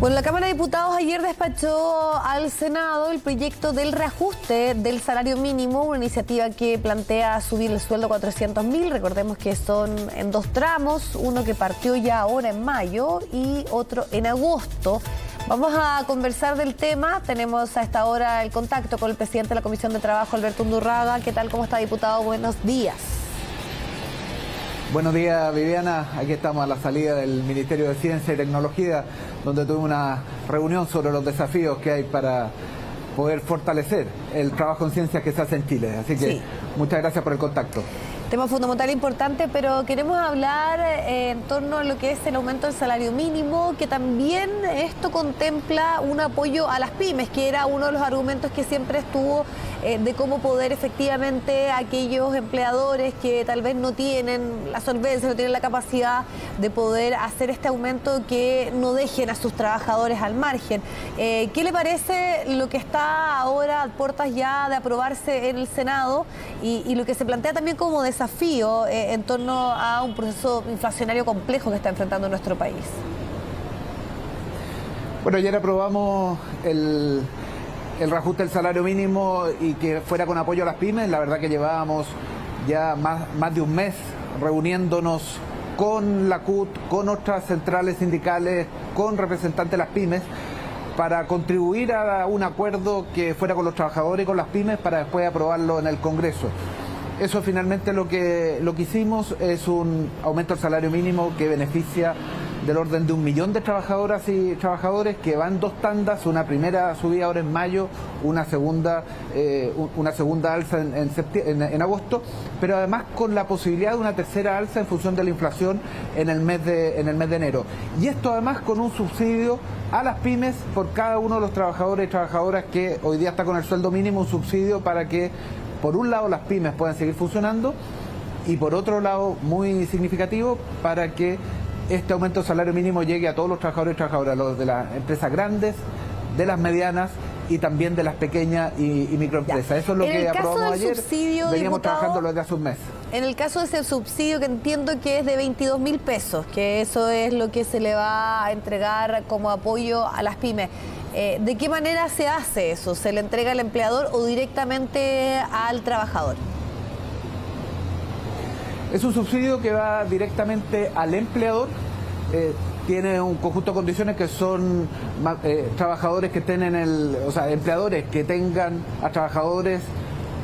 Bueno, la Cámara de Diputados ayer despachó al Senado el proyecto del reajuste del salario mínimo, una iniciativa que plantea subir el sueldo a 400.000. Recordemos que son en dos tramos, uno que partió ya ahora en mayo y otro en agosto. Vamos a conversar del tema. Tenemos a esta hora el contacto con el presidente de la Comisión de Trabajo, Alberto Undurraga. ¿Qué tal? ¿Cómo está, diputado? Buenos días. Buenos días, Viviana. Aquí estamos a la salida del Ministerio de Ciencia y Tecnología, donde tuvimos una reunión sobre los desafíos que hay para poder fortalecer el trabajo en ciencias que se hace en Chile. Así que muchas gracias por el contacto. Tema fundamental e importante, pero queremos hablar en torno a lo que es el aumento del salario mínimo, que también esto contempla un apoyo a las pymes, que era uno de los argumentos que siempre estuvo de cómo poder efectivamente aquellos empleadores que tal vez no tienen la solvencia, no tienen la capacidad de poder hacer este aumento, que no dejen a sus trabajadores al margen. ¿Qué le parece lo que está ahora a puertas ya de aprobarse en el Senado y lo que se plantea también como desafío en torno a un proceso inflacionario complejo que está enfrentando nuestro país? Bueno, ayer aprobamos el reajuste del salario mínimo y que fuera con apoyo a las pymes. La verdad que llevábamos ya más de un mes reuniéndonos con la CUT, con otras centrales sindicales, con representantes de las pymes, para contribuir a un acuerdo que fuera con los trabajadores y con las pymes para después aprobarlo en el Congreso. Eso finalmente lo que hicimos es un aumento del salario mínimo que beneficia del orden de 1 millón de trabajadoras y trabajadores, que van dos tandas, una primera subida ahora en mayo, una segunda alza en agosto, pero además con la posibilidad de una tercera alza en función de la inflación en el mes de enero. Y esto además con un subsidio a las pymes por cada uno de los trabajadores y trabajadoras que hoy día está con el sueldo mínimo, un subsidio para que por un lado las pymes puedan seguir funcionando y por otro lado, muy significativo, para que este aumento del salario mínimo llegue a todos los trabajadores y trabajadoras, los de las empresas grandes, de las medianas y también de las pequeñas y microempresas. Eso es lo que aprobamos ayer. Subsidio, veníamos diputado, trabajando desde hace un mes. En el caso de ese subsidio, que entiendo que es de 22.000 pesos, que eso es lo que se le va a entregar como apoyo a las pymes. ¿De qué manera se hace eso? ¿Se le entrega al empleador o directamente al trabajador? Es un subsidio que va directamente al empleador. Tiene un conjunto de condiciones que son trabajadores que tienen empleadores que tengan a trabajadores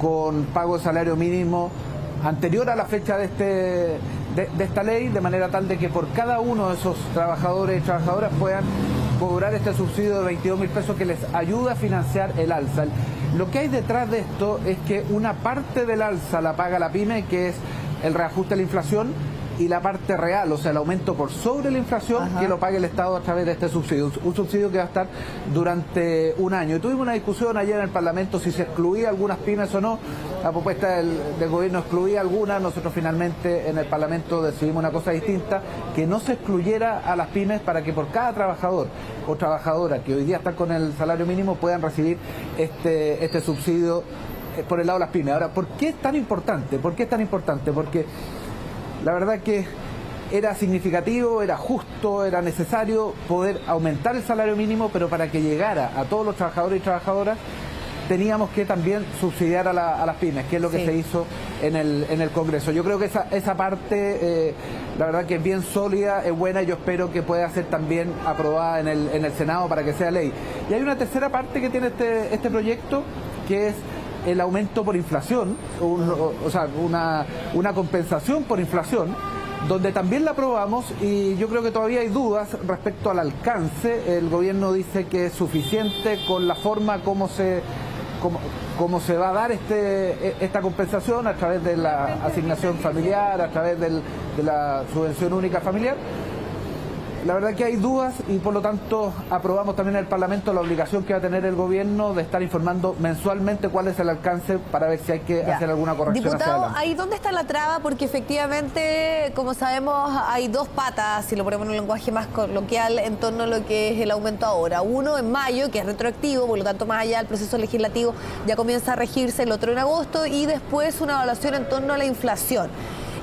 con pago de salario mínimo anterior a la fecha de esta ley, de manera tal de que por cada uno de esos trabajadores y trabajadoras puedan cobrar este subsidio de 22.000 pesos que les ayuda a financiar el alza. Lo que hay detrás de esto es que una parte del alza la paga la pyme, que es el reajuste de la inflación, y la parte real, o sea, el aumento por sobre la inflación, que lo pague el Estado a través de este subsidio. Un subsidio que va a estar durante un año. Y tuvimos una discusión ayer en el Parlamento si se excluía algunas pymes o no. La propuesta del gobierno excluía algunas. Nosotros finalmente en el Parlamento decidimos una cosa distinta, que no se excluyera a las pymes, para que por cada trabajador o trabajadora que hoy día están con el salario mínimo puedan recibir este subsidio por el lado de las pymes. Ahora, ¿por qué es tan importante? ¿Por qué es tan importante? Porque la verdad que era significativo, era justo, era necesario poder aumentar el salario mínimo, pero para que llegara a todos los trabajadores y trabajadoras teníamos que también subsidiar a las pymes, que es lo que se hizo en el Congreso. Yo creo que esa parte, la verdad que es bien sólida, es buena, y yo espero que pueda ser también aprobada en el Senado para que sea ley. Y hay una tercera parte que tiene este proyecto, que es el aumento por inflación, una compensación por inflación, donde también la aprobamos, y yo creo que todavía hay dudas respecto al alcance. El gobierno dice que es suficiente con la forma como se va a dar esta compensación, a través de la asignación familiar, a través de la subvención única familiar. La verdad que hay dudas, y por lo tanto aprobamos también en el Parlamento la obligación que va a tener el gobierno de estar informando mensualmente cuál es el alcance, para ver si hay que hacer alguna corrección. Diputado, hacia adelante. ¿ahí dónde está la traba? Porque efectivamente, como sabemos, hay dos patas, si lo ponemos en un lenguaje más coloquial, en torno a lo que es el aumento ahora. Uno en mayo, que es retroactivo, por lo tanto más allá del proceso legislativo ya comienza a regirse, el otro en agosto, y después una evaluación en torno a la inflación.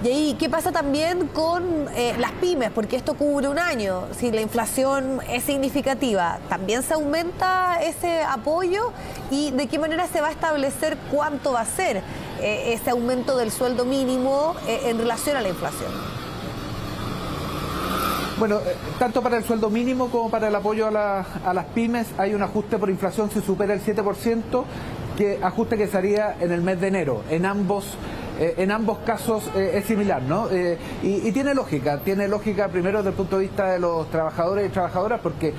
Y ahí, ¿qué pasa también con las pymes? Porque esto cubre un año. Si la inflación es significativa, ¿también se aumenta ese apoyo? ¿Y de qué manera se va a establecer cuánto va a ser ese aumento del sueldo mínimo en relación a la inflación? Bueno, tanto para el sueldo mínimo como para el apoyo a las pymes hay un ajuste por inflación si supera el 7%, ajuste que se haría en el mes de enero. En ambos casos es similar, ¿no? Y tiene lógica primero desde el punto de vista de los trabajadores y trabajadoras, porque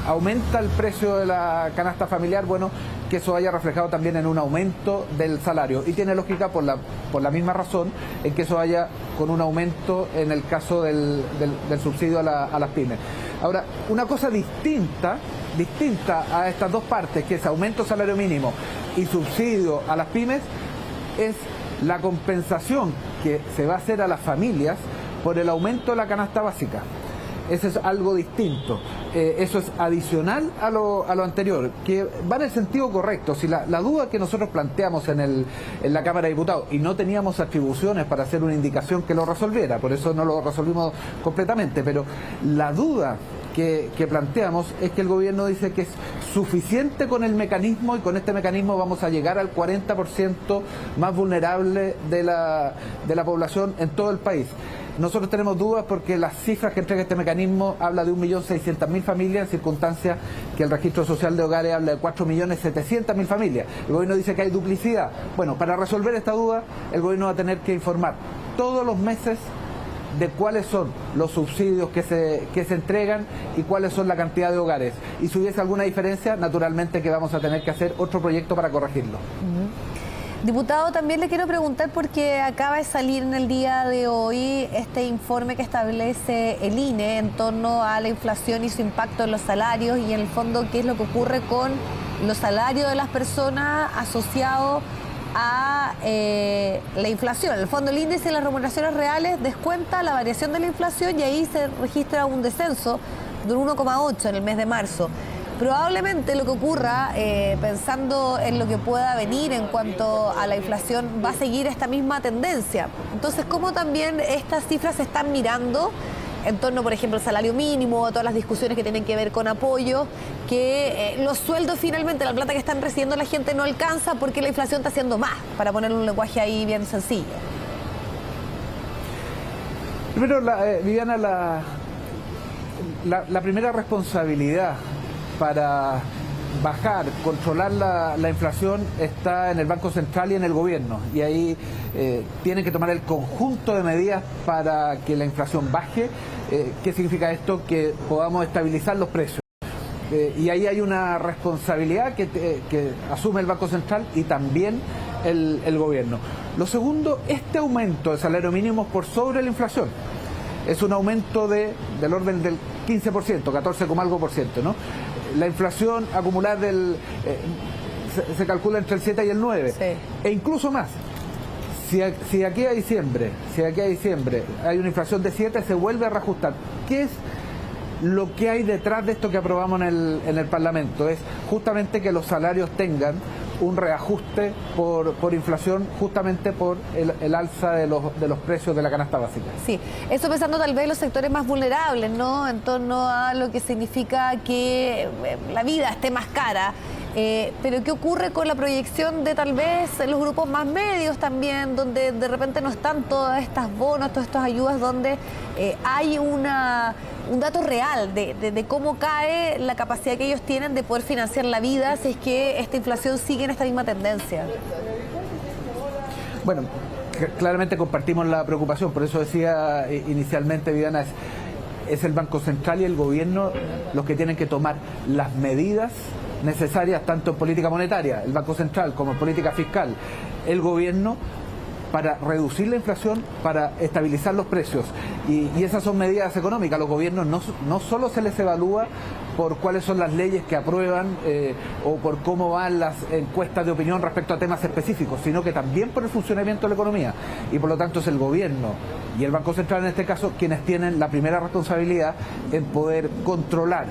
aumenta el precio de la canasta familiar, bueno, que eso haya reflejado también en un aumento del salario. Y tiene lógica por la misma razón en que eso vaya con un aumento en el caso del subsidio a las pymes. Ahora, una cosa distinta a estas dos partes, que es aumento del salario mínimo y subsidio a las pymes, es la compensación que se va a hacer a las familias por el aumento de la canasta básica. Eso es algo distinto, eso es adicional a lo anterior, que va en el sentido correcto. Si la duda que nosotros planteamos en la Cámara de Diputados, y no teníamos atribuciones para hacer una indicación que lo resolviera, por eso no lo resolvimos completamente, pero la duda que planteamos es que el gobierno dice que es suficiente con el mecanismo, y con este mecanismo vamos a llegar al 40% más vulnerable de la población en todo el país. Nosotros tenemos dudas porque las cifras que entrega este mecanismo habla de 1.600.000 familias, en circunstancias que el registro social de hogares habla de 4.700.000 familias. El gobierno dice que hay duplicidad. Bueno, para resolver esta duda, el gobierno va a tener que informar todos los meses de cuáles son los subsidios que se entregan y cuáles son la cantidad de hogares. Y si hubiese alguna diferencia, naturalmente que vamos a tener que hacer otro proyecto para corregirlo. Diputado, también le quiero preguntar, porque acaba de salir en el día de hoy este informe que establece el INE en torno a la inflación y su impacto en los salarios, y en el fondo qué es lo que ocurre con los salarios de las personas asociados a la inflación. En el fondo, el índice de las remuneraciones reales descuenta la variación de la inflación, y ahí se registra un descenso de un 1,8 en el mes de marzo. Probablemente lo que ocurra, pensando en lo que pueda venir en cuanto a la inflación, va a seguir esta misma tendencia. Entonces, ¿cómo también estas cifras se están mirando en torno, por ejemplo, al salario mínimo, a todas las discusiones que tienen que ver con apoyo, que los sueldos finalmente, la plata que están recibiendo la gente no alcanza porque la inflación está haciendo más, para poner un lenguaje ahí bien sencillo? Primero, Viviana, la primera responsabilidad para bajar, controlar la inflación está en el Banco Central y en el gobierno, y ahí tienen que tomar el conjunto de medidas para que la inflación baje. ¿Qué significa esto? Que podamos estabilizar los precios. Y ahí hay una responsabilidad que asume el Banco Central y también el gobierno. Lo segundo, este aumento del salario mínimo por sobre la inflación es un aumento del orden del 15%, 14, algo por ciento, ¿no? La inflación acumulada se calcula entre el 7 y el 9, sí, e incluso más. Si aquí a diciembre hay una inflación de 7, se vuelve a reajustar. ¿Qué es lo que hay detrás de esto que aprobamos en el Parlamento? Es justamente que los salarios tengan un reajuste por inflación, justamente por el alza de los precios de la canasta básica. Sí, eso pensando tal vez en los sectores más vulnerables, ¿no? En torno a lo que significa que la vida esté más cara. Pero ¿qué ocurre con la proyección de tal vez los grupos más medios también, donde de repente no están todas estas bonos, todas estas ayudas, donde hay un dato real de cómo cae la capacidad que ellos tienen de poder financiar la vida si es que esta inflación sigue en esta misma tendencia? Bueno, claramente compartimos la preocupación, por eso decía inicialmente, Viviana, es el Banco Central y el gobierno los que tienen que tomar las medidas necesarias, tanto en política monetaria, el Banco Central, como en política fiscal, el gobierno, para reducir la inflación, para estabilizar los precios. Y esas son medidas económicas. Los gobiernos no solo se les evalúa por cuáles son las leyes que aprueban o por cómo van las encuestas de opinión respecto a temas específicos, sino que también por el funcionamiento de la economía. Y por lo tanto es el gobierno y el Banco Central en este caso quienes tienen la primera responsabilidad en poder controlar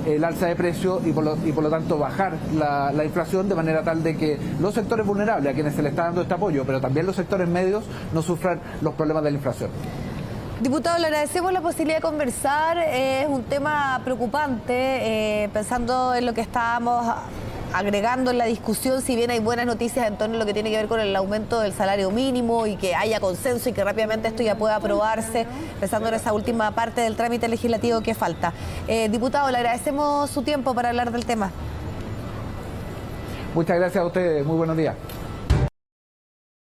el alza de precios y por lo tanto bajar la inflación de manera tal de que los sectores vulnerables a quienes se les está dando este apoyo, pero también los sectores medios no sufran los problemas de la inflación. Diputado, le agradecemos la posibilidad de conversar. Es un tema preocupante, pensando en lo que estábamos agregando en la discusión, si bien hay buenas noticias en torno a lo que tiene que ver con el aumento del salario mínimo y que haya consenso y que rápidamente esto ya pueda aprobarse, pensando en esa última parte del trámite legislativo que falta. Diputado, le agradecemos su tiempo para hablar del tema. Muchas gracias a ustedes, muy buenos días.